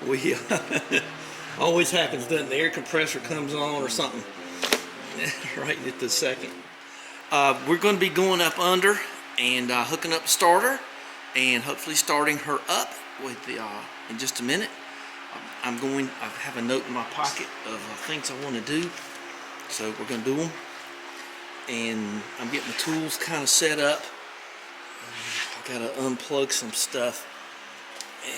We always happens, doesn't it? The air compressor comes on or something right at the second. We're going to be going up under and hooking up the starter and hopefully starting her up with the in just a minute. I have a note in my pocket of things I want to do, so we're going to do them. And I'm getting the tools kind of set up. I got to unplug some stuff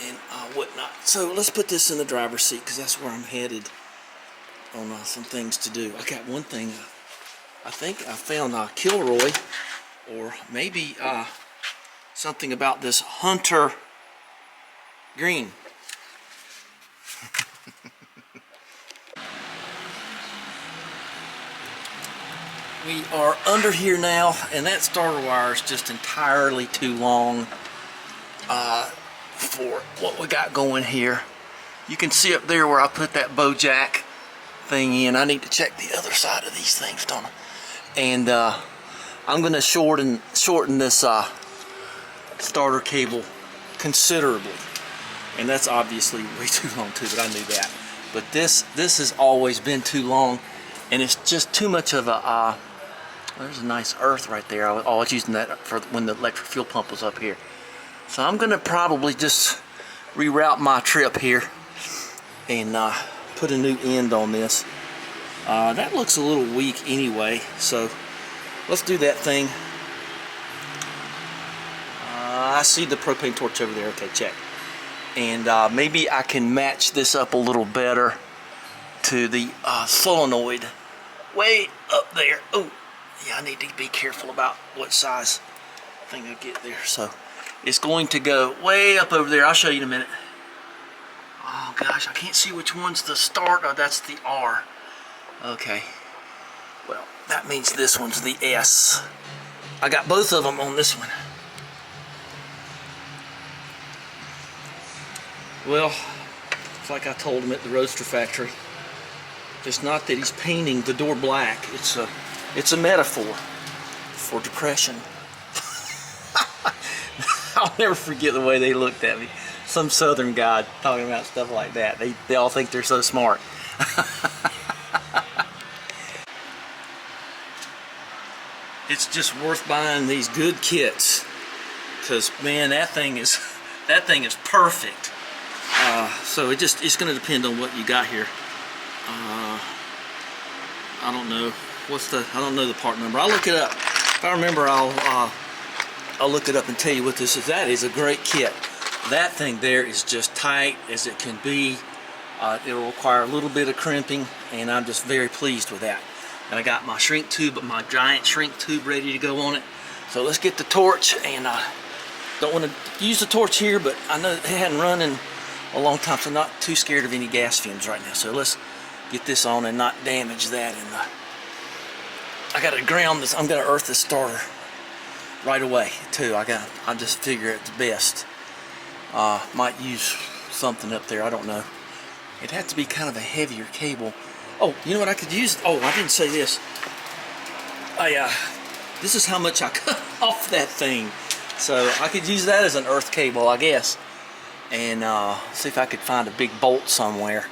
and whatnot. So let's put this in the driver's seat because that's where I'm headed on some things to do. I got one thing. I think I found Kilroy, or maybe something about this hunter green. We are under here now, and that starter wire is just entirely too long for what we got going here. You can see up there where I put that bow jack thing in. I need to check the other side of these things, don't I? And I'm going to shorten this starter cable considerably, and that's obviously way too long too, but I knew that. But this has always been too long, and it's just too much of a there's a nice earth right there. I was using that for when the electric fuel pump was up here. So I'm going to probably just reroute my trip here and put a new end on this. That looks a little weak anyway, so let's do that thing. I see the propane torch over there. Okay, check. And maybe I can match this up a little better to the solenoid way up there. Oh, yeah, I need to be careful about what size thing I get there. So it's going to go way up over there. I'll show you in a minute. Oh gosh, I can't see which one's the start. Oh, that's the R. Okay. Well, that means this one's the S. I got both of them on this one. Well, it's like I told him at the roadster factory. It's not that he's painting the door black. It's a metaphor for depression. I'll never forget the way they looked at me. Some southern guy talking about stuff like that. They all think they're so smart. It's just worth buying these good kits, because man, that thing is perfect. So it's going to depend on what you got here. I don't know I don't know the part number. I'll look it up. If I remember, I'll look it up and tell you what this is. That is a great kit. That thing there is just tight as it can be. It'll require a little bit of crimping, and I'm just very pleased with that. And I got my shrink tube, my giant shrink tube ready to go on it. So let's get the torch, and don't want to use the torch here, but I know it hadn't run in a long time, so I'm not too scared of any gas fumes right now. So let's get this on and not damage that. And I got to ground this. I'm going to earth this starter right away too. I just figure it's best. Might use something up there. I don't know. It'd have to be kind of a heavier cable. Oh, you know what I could use? Oh, I didn't say this. This is how much I cut off that thing. So I could use that as an earth cable, I guess. And see if I could find a big bolt somewhere.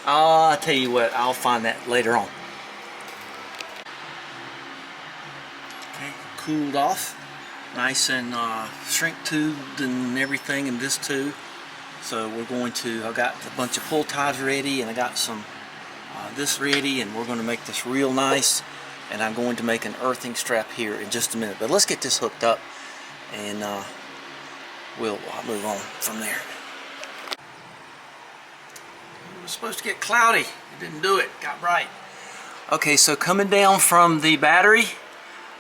I'll tell you what, I'll find that later on. Okay, cooled off. Nice and shrink tubed and everything in this too. So we're going to, I got a bunch of pull ties ready, and I got some this ready, and we're going to make this real nice. And I'm going to make an earthing strap here in just a minute. But let's get this hooked up, and we'll move on from there. It was supposed to get cloudy. It didn't do it. Got bright. Okay, so coming down from the battery,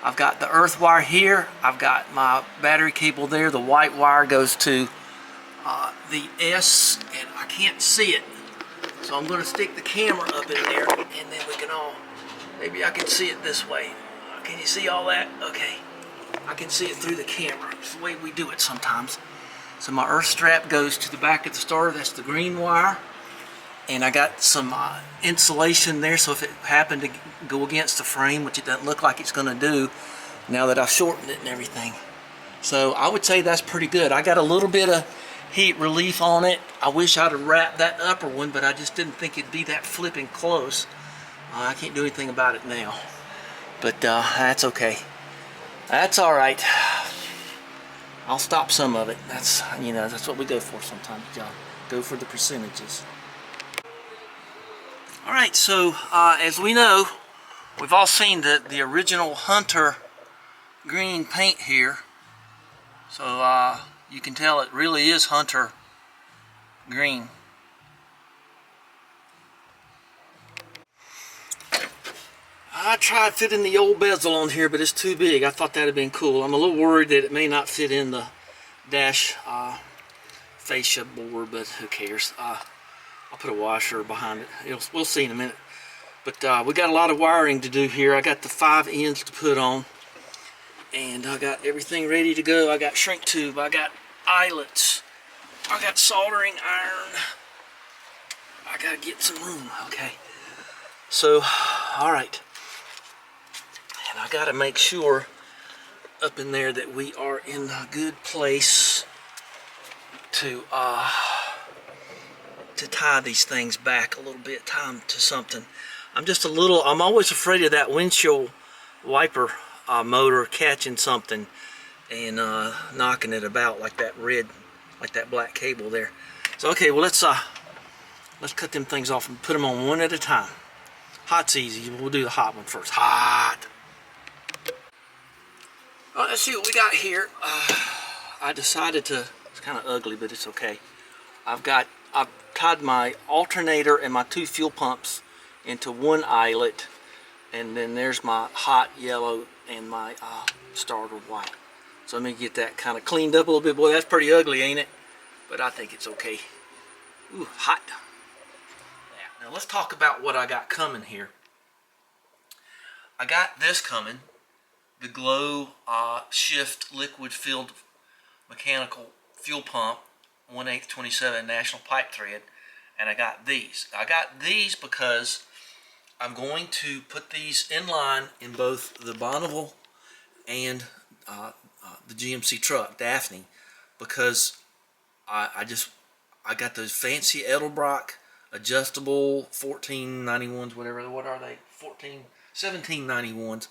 I've got the earth wire here. I've got my battery cable there. The white wire goes to the S, and I can't see it. So I'm going to stick the camera up in there, and then we can all, maybe I can see it this way. Can you see all that? Okay. I can see it through the camera. It's the way we do it sometimes. So my earth strap goes to the back of the starter. That's the green wire. And I got some insulation there, so if it happened to go against the frame, which it doesn't look like it's going to do now that I've shortened it and everything. So I would say that's pretty good. I got a little bit of heat relief on it. I wish I'd have wrapped that upper one, but I just didn't think it'd be that flipping close. I can't do anything about it now, but that's okay. That's all right. I'll stop some of it. That's, you know, that's what we go for sometimes, y'all. Go for the percentages. All right, so as we know, we've all seen the original Hunter green paint here. So you can tell it really is Hunter green. I tried fitting the old bezel on here, but it's too big. I thought that'd have been cool. I'm a little worried that it may not fit in the dash fascia board, but who cares? I'll put a washer behind it. We'll see in a minute. But we got a lot of wiring to do here. I got the 5 ends to put on, and I got everything ready to go. I got shrink tube, I got eyelets, I got soldering iron. I gotta get some room. Okay, so all right. And I got to make sure up in there that we are in a good place to tie these things back a little bit, tie them to something. I'm always afraid of that windshield wiper motor catching something and knocking it about like that black cable there. So okay, well let's cut them things off and put them on one at a time. Hot's easy. We'll do the hot one first. Hot. All right, let's see what we got here. I decided to, it's kind of ugly, but it's okay. I've tied my alternator and my 2 fuel pumps into one eyelet, and then there's my hot yellow and my starter white. So let me get that kind of cleaned up a little bit. Boy, that's pretty ugly, ain't it? But I think it's okay. Ooh, hot. Now let's talk about what I got coming here. I got this coming. The Glow Shift liquid filled mechanical fuel pump, 1/8 27 National Pipe Thread, and I got these. I got these because I'm going to put these in line in both the Bonneville and the GMC truck, Daphne, because I got those fancy Edelbrock adjustable 1491s, whatever. What are they? 1791s.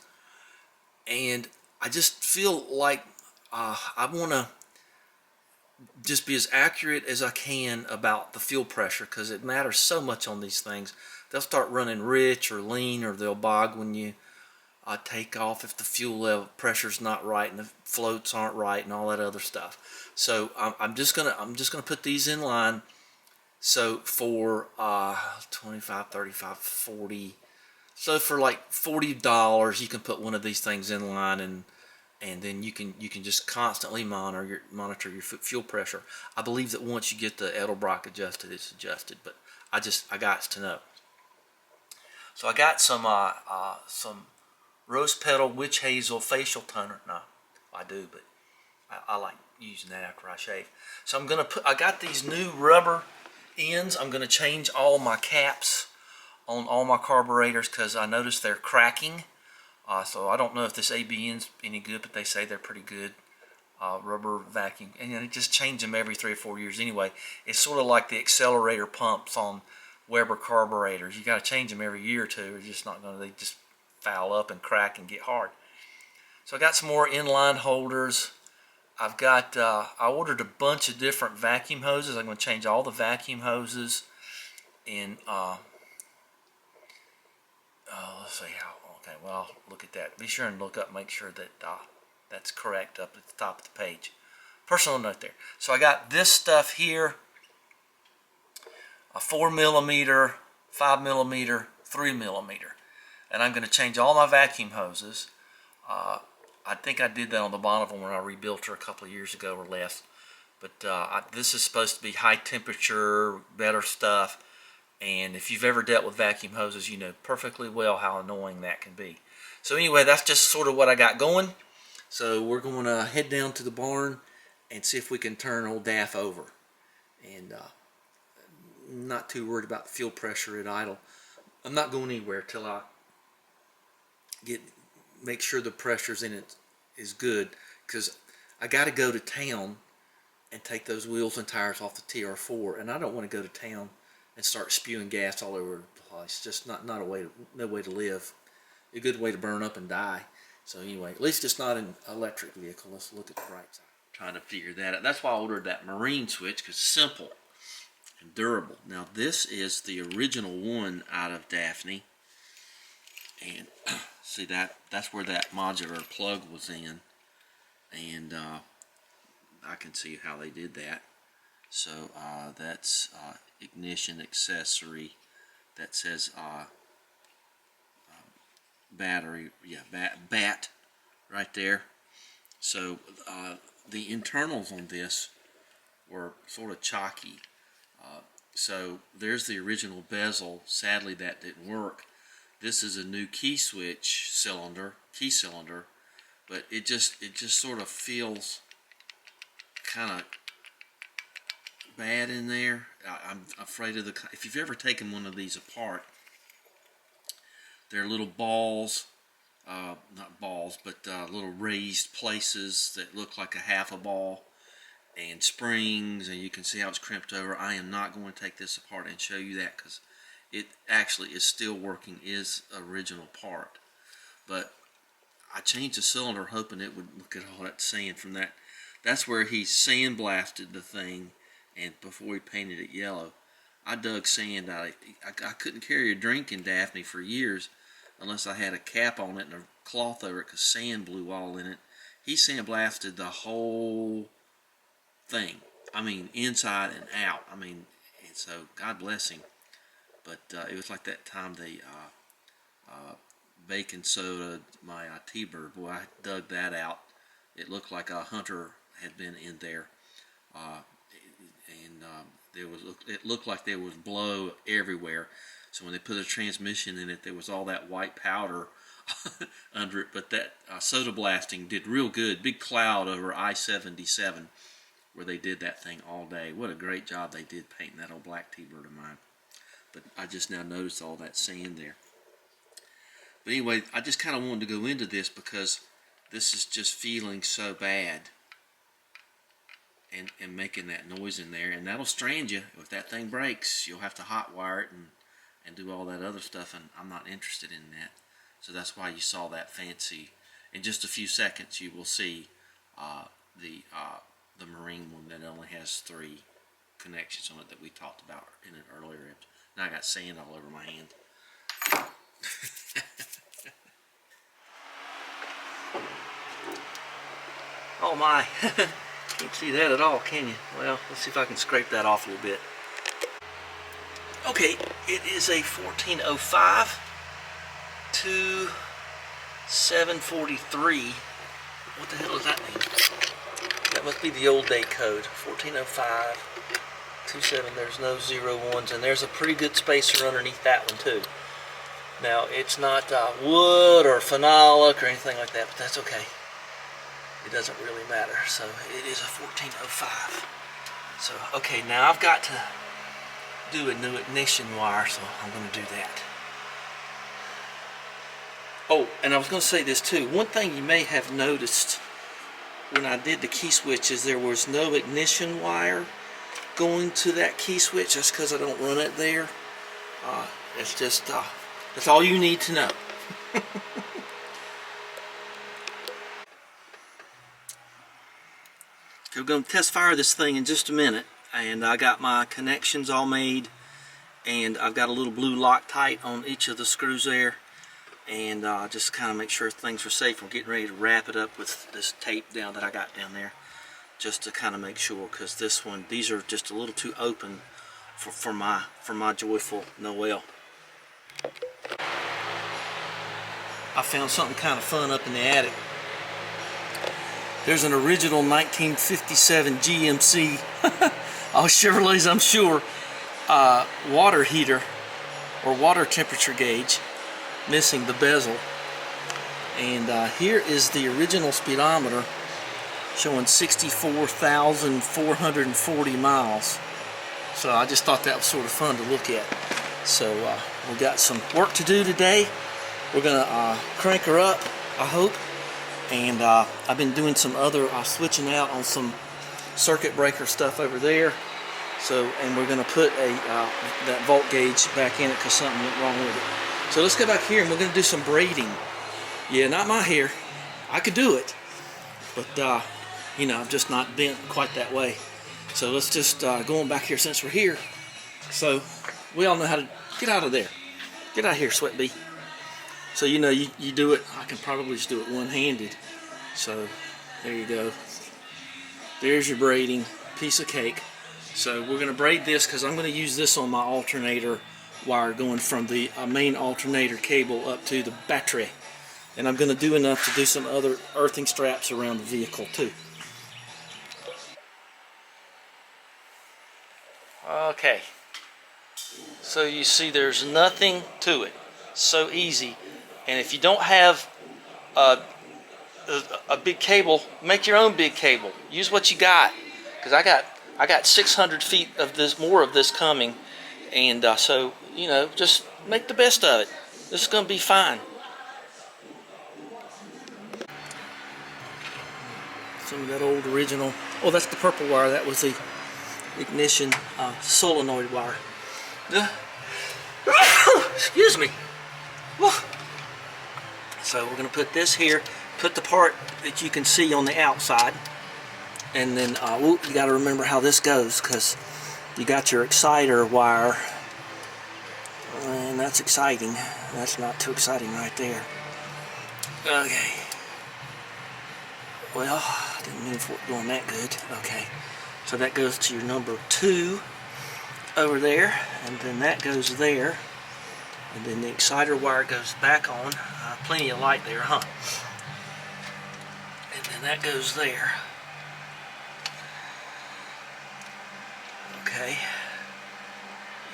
And I just feel like I want to just be as accurate as I can about the fuel pressure, because it matters so much on these things. They'll start running rich or lean, or they'll bog when you take off if the fuel level pressure's not right and the floats aren't right and all that other stuff. So I'm just gonna put these in line. So for 25, 35, 40. So for like $40, you can put one of these things in line, and then you can just constantly monitor your fuel pressure. I believe that once you get the Edelbrock adjusted, it's adjusted, but I got to know. So I got some rose petal witch hazel facial toner. No, I do, but I like using that after I shave. So I got these new rubber ends. I'm gonna change all my caps on all my carburetors because I noticed they're cracking. So I don't know if this ABN's any good, but they say they're pretty good. Rubber vacuum, and they just change them every 3 or 4 years anyway. It's sort of like the accelerator pumps on Weber carburetors. You got to change them every year or two. They're just not going to. They just foul up and crack and get hard. So I got some more inline holders. I've got. I ordered a bunch of different vacuum hoses. I'm going to change all the vacuum hoses. And let's see how. Okay, well, look at that. Be sure and look up, make sure that that's correct up at the top of the page. Personal note there. So I got this stuff here, a 4mm, 5mm, 3mm. And I'm going to change all my vacuum hoses. I think I did that on the Bonneville when I rebuilt her a couple of years ago or less. But this is supposed to be high temperature, better stuff. And if you've ever dealt with vacuum hoses, you know perfectly well how annoying that can be. So anyway, that's just sort of what I got going. So we're going to head down to the barn and see if we can turn old Daff over. And not too worried about the fuel pressure at idle. I'm not going anywhere till I make sure the pressure's in it is good, because I got to go to town and take those wheels and tires off the TR4. And I don't want to go to town and start spewing gas all over the place. Just not a way to, no way to live. A good way to burn up and die. So anyway, at least it's not an electric vehicle. Let's look at the bright side. Trying to figure that out. That's why I ordered that marine switch, because it's simple and durable. Now this is the original one out of Daphne, and see that's where that modular plug was in, and I can see how they did that. So that's ignition accessory that says battery, yeah, bat right there. So the internals on this were sort of chalky. So there's the original bezel. Sadly, that didn't work. This is a new key switch cylinder, but it just sort of feels kind of bad in there. I'm afraid of if you've ever taken one of these apart, they're little balls, not balls, but little raised places that look like a half a ball, and springs, and you can see how it's crimped over. I am not going to take this apart and show you that, because it actually is still working, is original part. But I changed the cylinder hoping it would look at all that sand from that. That's where he sandblasted the thing, and before he painted it yellow. I dug sand out. I couldn't carry a drink in Daphne for years unless I had a cap on it and a cloth over it, because sand blew all in it. He sandblasted the whole thing. I mean, inside and out. I mean, and so God bless him. But it was like that time they baking soda my T-bird. Boy, I dug that out. It looked like a hunter had been in there, and it looked like there was blow everywhere. So when they put a transmission in it, there was all that white powder under it. But that soda blasting did real good. Big cloud over I-77 where they did that thing all day. What a great job they did painting that old black T-bird of mine. But I just now noticed all that sand there. But anyway, I just kind of wanted to go into this because this is just feeling so bad, and making that noise in there, and that'll strand you. If that thing breaks, you'll have to hot wire it and do all that other stuff, and I'm not interested in that. So that's why you saw that fancy. In just a few seconds, you will see the marine one that only has 3 connections on it that we talked about in an earlier episode. Now I got sand all over my hand. Oh my, can't see that at all, can you? Well, let's see if I can scrape that off a little bit. Okay, it is a 1405 to 743. What the hell does that mean? That must be the old day code. 1405 27. There's no 01s, and there's a pretty good spacer underneath that one too. Now it's not wood or phenolic or anything like that, but that's okay. It doesn't really matter. So it is a 1405. So okay, now I've got to do a new ignition wire, so I'm going to do that. Oh, and I was going to say this too. One thing you may have noticed when I did the key switch is there was no ignition wire going to that key switch. That's because I don't run it there. It's just that's all you need to know. We're going to test fire this thing in just a minute, and I got my connections all made, and I've got a little blue Loctite on each of the screws there, and just kind of make sure things are safe. I'm getting ready to wrap it up with this tape down that I got down there, just to kind of make sure, because these are just a little too open for my joyful Noel. I found something kind of fun up in the attic. There's an original 1957 GMC, all Chevrolets I'm sure, water heater or water temperature gauge, missing the bezel. And here is the original speedometer showing 64,440 miles. So I just thought that was sort of fun to look at. So we got some work to do today. We're gonna crank her up, I hope. And I've been doing some other switching out on some circuit breaker stuff over there. So, and we're going to put that volt gauge back in it because something went wrong with it. So let's go back here and we're going to do some braiding. Yeah, not my hair. I could do it, but you know, I'm just not bent quite that way. So let's just go on back here since we're here. So we all know how to get out of there. Get out of here, Sweat Bee. So you know, you do it. I can probably just do it one-handed. So there you go. There's your braiding, piece of cake. So we're going to braid this because I'm going to use this on my alternator wire going from the main alternator cable up to the battery. And I'm going to do enough to do some other earthing straps around the vehicle too. Okay. So you see there's nothing to it. So easy. And if you don't have a big cable, make your own big cable. Use what you got. Because I got 600 feet of this, more of this coming, and so you know, just make the best of it. This is going to be fine. Some of that old original. Oh, that's the purple wire. That was the ignition solenoid wire. Excuse me. So we're going to put this here. Put the part that you can see on the outside. And then you got to remember how this goes, because you got your exciter wire, and that's exciting. That's not too exciting right there. Okay. Well, I didn't mean for it going that good. Okay. So that goes to your number 2 over there, and then that goes there, and then the exciter wire goes back on. Plenty of light there, huh? And then that goes there. Okay,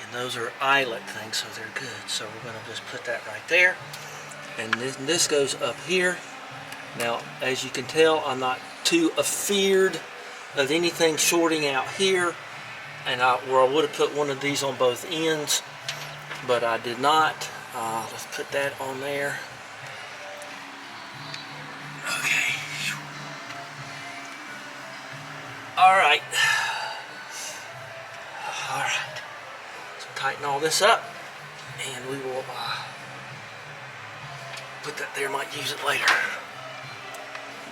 and those are eyelet things, so they're good. So we're going to just put that right there, and this goes up here. Now, as you can tell, I'm not too afeared of anything shorting out here, and where I would have put one of these on both ends, but I did not. Let's put that on there. Okay. All right. Alright, so tighten all this up, and we will put that there, might use it later.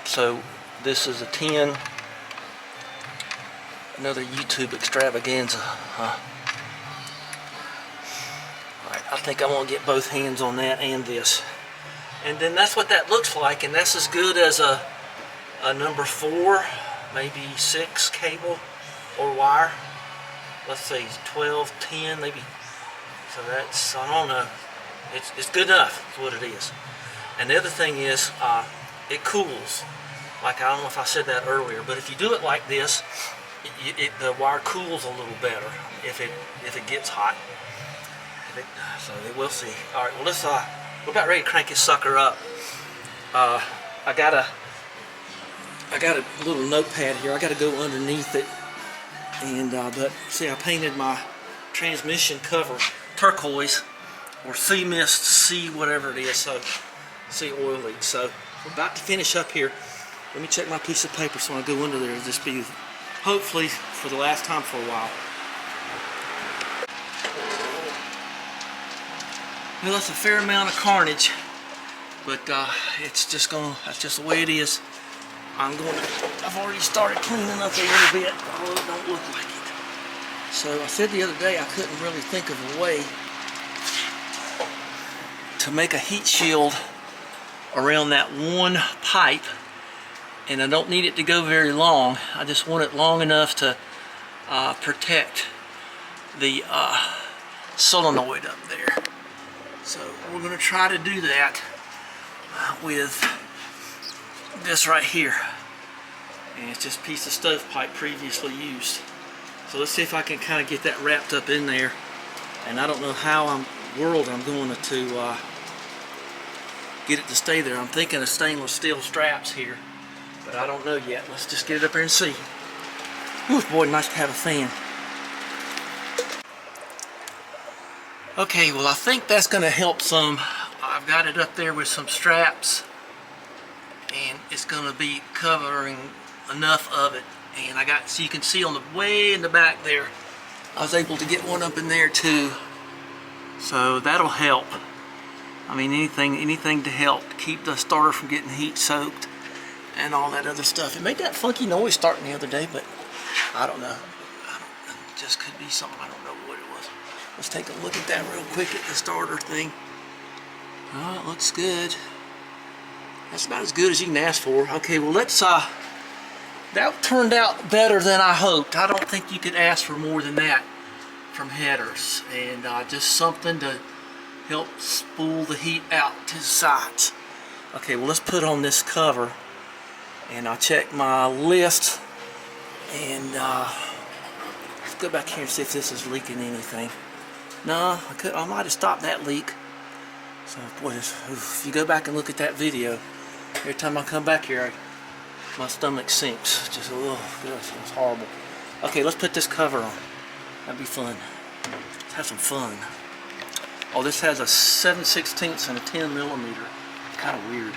So this is a 10, another YouTube extravaganza. Alright, I think I'm going to get both hands on that and this. And then that's what that looks like, and that's as good as a number 4, maybe 6 cable or wire. Let's see, 12, 10, maybe. So that's, I don't know. It's good enough, is what it is. And the other thing is, it cools. Like, I don't know if I said that earlier, but if you do it like this, the wire cools a little better if it gets hot. So we'll see. All right, well, we're about ready to crank this sucker up. I got a little notepad here. I got to go underneath it. And but see, I painted my transmission cover turquoise or sea mist, sea whatever it is, so sea oil leak. So we're about to finish up here. Let me check my piece of paper so when I go under there, it'll just be hopefully for the last time for a while. Well, that's a fair amount of carnage, but it's just that's just the way it is. I've already started cleaning up a little bit, although it don't look like it. So I said the other day I couldn't really think of a way to make a heat shield around that one pipe, and I don't need it to go very long. I just want it long enough to protect the solenoid up there. So we're going to try to do that with this right here, and it's just a piece of stovepipe previously used. So let's see if I can kind of get that wrapped up in there, and I don't know how I'm going to get it to stay there. I'm thinking of stainless steel straps here, but I don't know yet. Let's just get it up there and see. Ooh, boy, nice to have a fan. Okay, well, I think that's going to help some. I've got it up there with some straps, and it's going to be covering enough of it, And I got, so you can see on the way in the back there, I was able to get one up in there too. So that'll help. I mean, anything to help keep the starter from getting heat soaked and all that other stuff. It made that funky noise starting the other day, but I don't know. It just could be something, I don't know what it was. Let's take a look at that real quick at the starter thing. Oh, it looks good. That's about as good as you can ask for. Okay, well let's, that turned out better than I hoped. I don't think you could ask for more than that from headers. And just something to help spool the heat out to the sides. Okay, well let's put on this cover. And I'll check my list. And let's go back here and see if this is leaking anything. No, I might have stopped that leak. So, boy, if you go back and look at that video, every time I come back here, my stomach sinks. Just, oh, gosh, it's horrible. Okay, let's put this cover on. That'd be fun. Let's have some fun. Oh, this has a 7/16 and a 10mm. Kind of weird.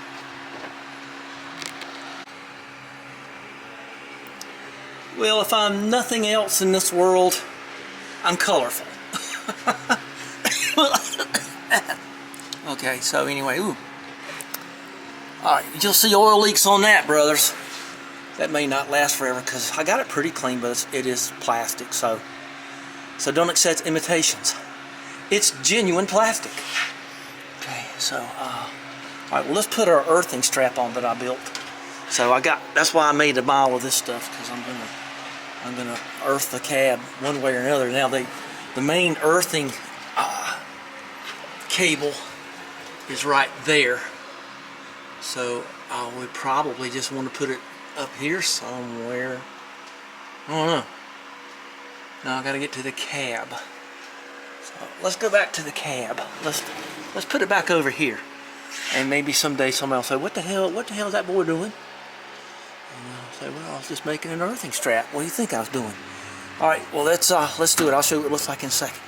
Well, if I'm nothing else in this world, I'm colorful. Okay, so anyway, ooh. Alright, you'll see oil leaks on that, brothers. That may not last forever because I got it pretty clean, but it is plastic, so don't accept imitations. It's genuine plastic. Okay, so alright, well let's put our earthing strap on that I built. So that's why I made a mile of this stuff, because I'm gonna earth the cab one way or another. Now the main earthing cable is right there, so I would probably just want to put it up here somewhere. I don't know. Now I got to get to the cab. So let's go back to the cab. Let's put it back over here, and maybe someday somebody will say, "What the hell is that boy doing?" And I'll say, "Well, I was just making an earthing strap. What do you think I was doing?" All right. Well, let's do it. I'll show you what it looks like in a second.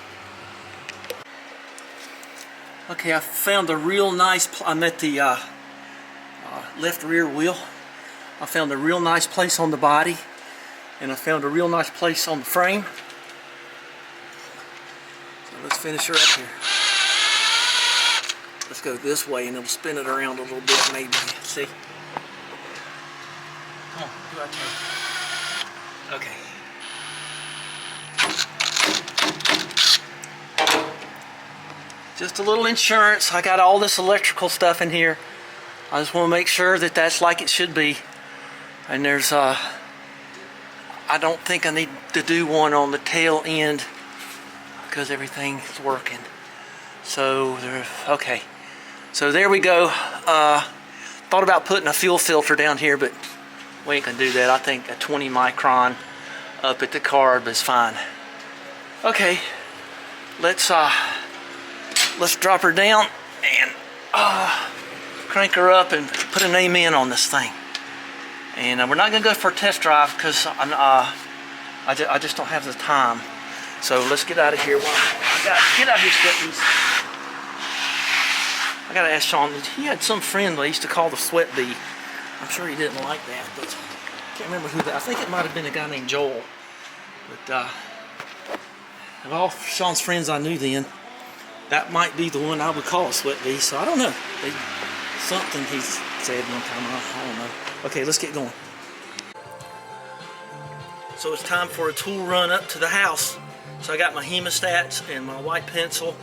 Okay, I found a real nice. I'm at the left rear wheel. I found a real nice place on the body, and I found a real nice place on the frame. So let's finish her up here. Let's go this way, and it'll spin it around a little bit, maybe. See? Come on, do what I tell you. Okay. Just a little insurance. I got all this electrical stuff in here. I just want to make sure that that's like it should be. And there's I don't think I need to do one on the tail end because everything's working. So okay. So there we go. Thought about putting a fuel filter down here, but we ain't gonna do that. I think a 20 micron up at the carb is fine. Okay. Let's drop her down and crank her up and put an amen on this thing. And we're not going to go for a test drive because I just don't have the time. So let's get out of here. Get out of here, Sweat. I got to ask Sean. He had some friend they used to call the Sweat Bee. I'm sure he didn't like that, but I can't remember who that. I think it might have been a guy named Joel. But of all Sean's friends I knew then, that might be the one I would call a Sweat Bee, so I don't know. Something he said one time, I don't know. Okay, let's get going. So it's time for a tool run up to the house. So I got my hemostats and my white pencil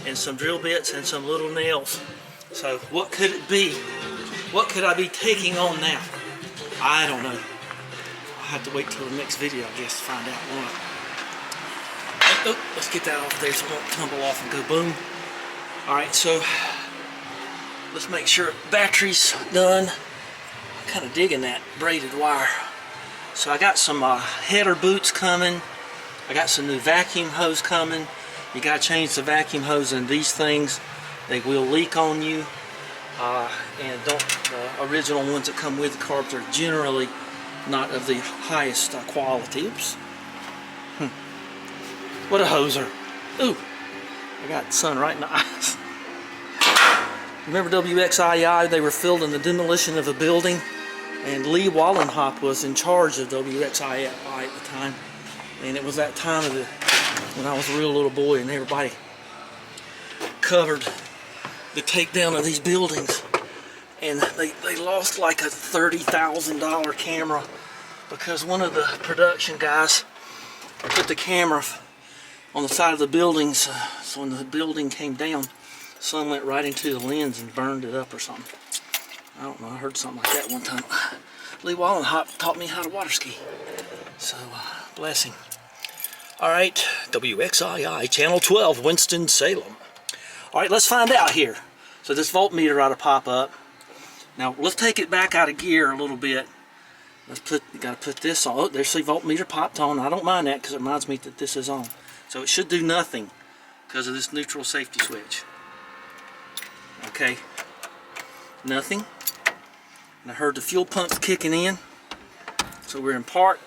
and some drill bits and some little nails. So what could it be? What could I be taking on now? I don't know. I'll have to wait till the next video, I guess, to find out what. Oh, let's get that off there so it won't tumble off and go boom. Alright, so let's make sure battery's done. I'm kind of digging that braided wire. So I got some header boots coming. I got some new vacuum hose coming. You got to change the vacuum hose in these things. They will leak on you. And the original ones that come with the carbs are generally not of the highest quality. Oops. What a hoser. Ooh, I got sun right in the eyes. Remember WXII? They were filmed in the demolition of a building And Lee Wallenhop was in charge of WXI at the time. And it was that time of when I was a real little boy, and everybody covered the takedown of these buildings. And they lost like a $30,000 camera because one of the production guys put the camera on the side of the buildings, so when the building came down, sun went right into the lens and burned it up or something. I don't know, I heard something like that one time. Lee Wallenhop taught me how to water ski, so bless him. Alright, WXII, Channel 12, Winston-Salem. Alright, let's find out here. So this voltmeter ought to pop up. Now, let's take it back out of gear a little bit. Gotta put this on. Oh, there's the voltmeter popped on. I don't mind that because it reminds me that this is on. So it should do nothing because of this neutral safety switch. Okay, nothing. And I heard the fuel pumps kicking in. So we're in park.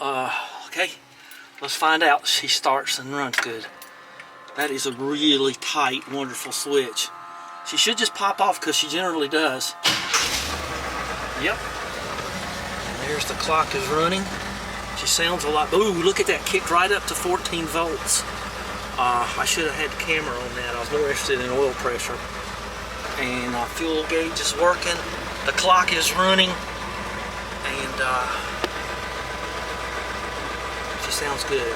Okay, let's find out. She starts and runs good. That is a really tight, wonderful switch. She should just pop off because she generally does. Yep. And there's the clock is running. She sounds a lot. Ooh, look at that. Kicked right up to 14 volts. I should have had the camera on that. I was more interested in oil pressure. And fuel gauge is working. The clock is running. And she sounds good.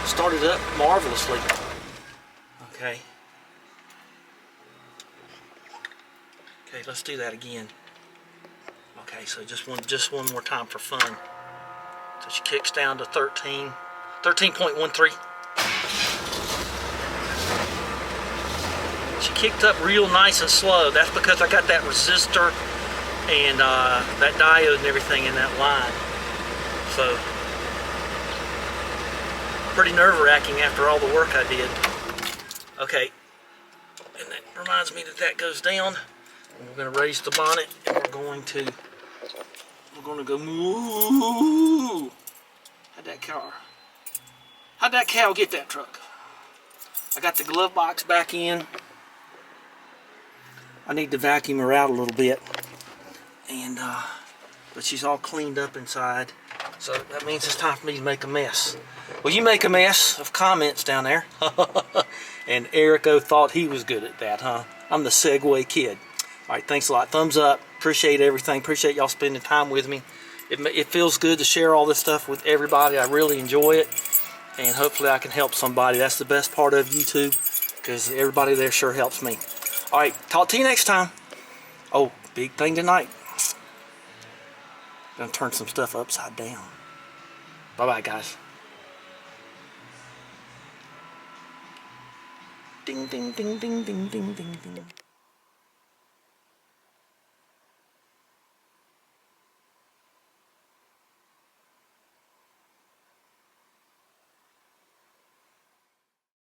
Started up marvelously. Okay. Okay, let's do that again. Okay, so just one more time for fun. So she kicks down to 13.13. She kicked up real nice and slow. That's because I got that resistor and that diode and everything in that line. So pretty nerve-wracking after all the work I did. Okay, and that reminds me that goes down. And we're going to raise the bonnet, and we're going to go moo. How'd that cow get that truck? I got the glove box back in. I need to vacuum her out a little bit, and but she's all cleaned up inside. So that means it's time for me to make a mess. Well, you make a mess of comments down there. And Erico thought he was good at that, huh? I'm the Segway kid. Alright, thanks a lot. Thumbs up. Appreciate everything. Appreciate y'all spending time with me. It feels good to share all this stuff with everybody. I really enjoy it. And hopefully I can help somebody. That's the best part of YouTube, because everybody there sure helps me. Alright, talk to you next time. Oh, big thing tonight. Gonna turn some stuff upside down. Bye-bye, guys. Ding, ding, ding, ding, ding, ding, ding, ding.